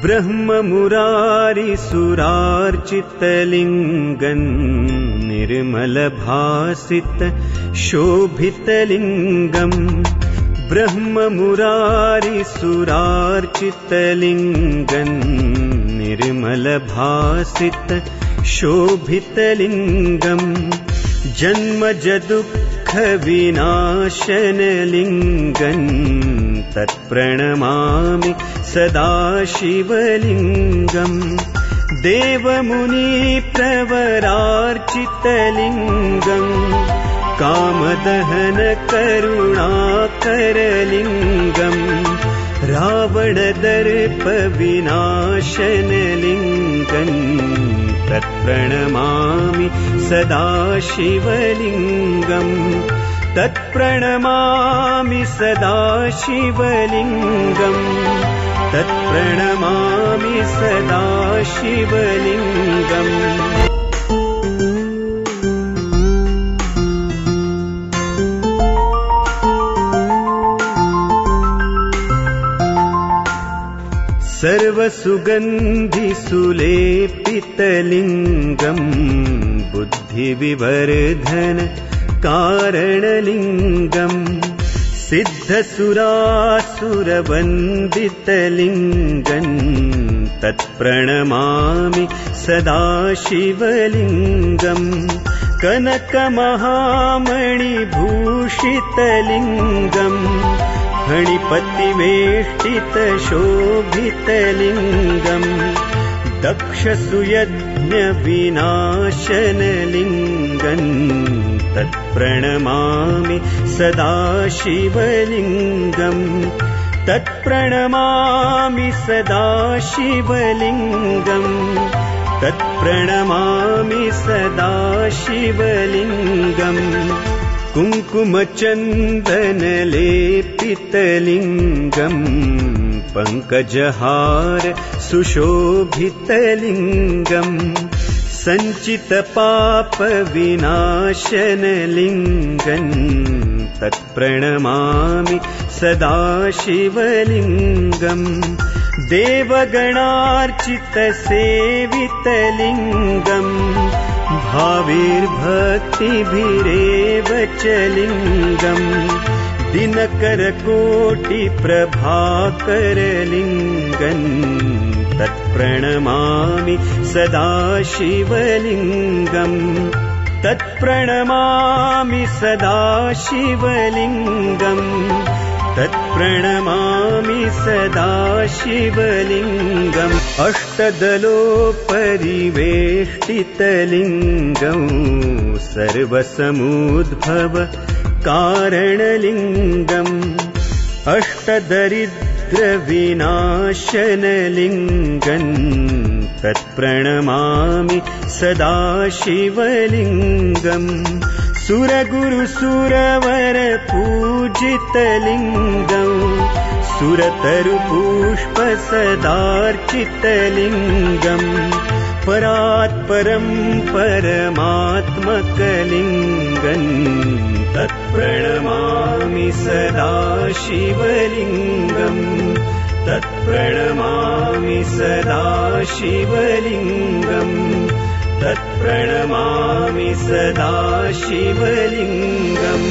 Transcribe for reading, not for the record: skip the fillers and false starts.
ब्रह्ममुरारिसुरार्चितलिङ्गम् निर्मलभासित शोभितलिङ्गम् ब्रह्ममुरारिसुरार्चितलिङ्गम् निर्मलभासित शोभितलिङ्गम् जन्मजदुःखविनाशनलिङ्गम् तत्प्रणमामि सदा शिवलिङ्गम् देवमुनिप्रवरार्चितलिङ्गम् कामदहनकरुणाकरलिङ्गम् रावणदर्पविनाशनलिङ्गम् तत्प्रणमामि सदा शिवलिङ्गम् तत्प्रणमामि सदा शिवलिङ्गम् तत्प्रणमामि सदा शिवलिङ्गम् सर्वसुगन्धिसुलेपितलिङ्गम् बुद्धिविवर्धन कारणलिङ्गम् सिद्धसुरासुरवन्दितलिङ्गम् तत्प्रणमामि सदा शिवलिङ्गम् कनकमहामणिभूषितलिङ्गम् फणिपतिवेष्टितशोभितलिङ्गम् दक्षसुयज्ञविनाशनलिङ्गम् तत्प्रणमामि सदा शिवलिङ्गम् तत्प्रणमामि सदा शिवलिङ्गम् तत्प्रणमामि सदा शिवलिङ्गम् कुङ्कुमचन्दनलेपितलिङ्गम् पङ्कजहार सुशोभितलिङ्गम् सञ्चितपापविनाशनलिङ्गम् तत्प्रणमामि सदा शिवलिङ्गम् देवगणार्चितसेवितलिङ्गम् भाविर्भक्तिभिरेव च लिङ्गम् दिनकरकोटिप्रभाकरलिङ्गम् तत्प्रणमामि सदा शिवलिङ्गम् तत्प्रणमामि सदा शिवलिङ्गम् तत्प्रणमामि सदा शिवलिङ्गम् अष्टदलोपरिवेष्टितलिङ्गम् सर्वसमुद्भव कारणलिङ्गम् अष्टदरिद्रविनाशनलिङ्गम् तत्प्रणमामि सदा शिवलिङ्गम् सुरगुरुसुरवरपूजितलिङ्गम् सुरतरुपुष्पसदार्चितलिङ्गम् परात्परं परमात्मकलिङ्गम् तत्प्रणमामि सदा शिवलिङ्गम् तत्प्रणमामि सदा शिवलिङ्गम् तत्प्रणमामि सदा शिवलिङ्गम्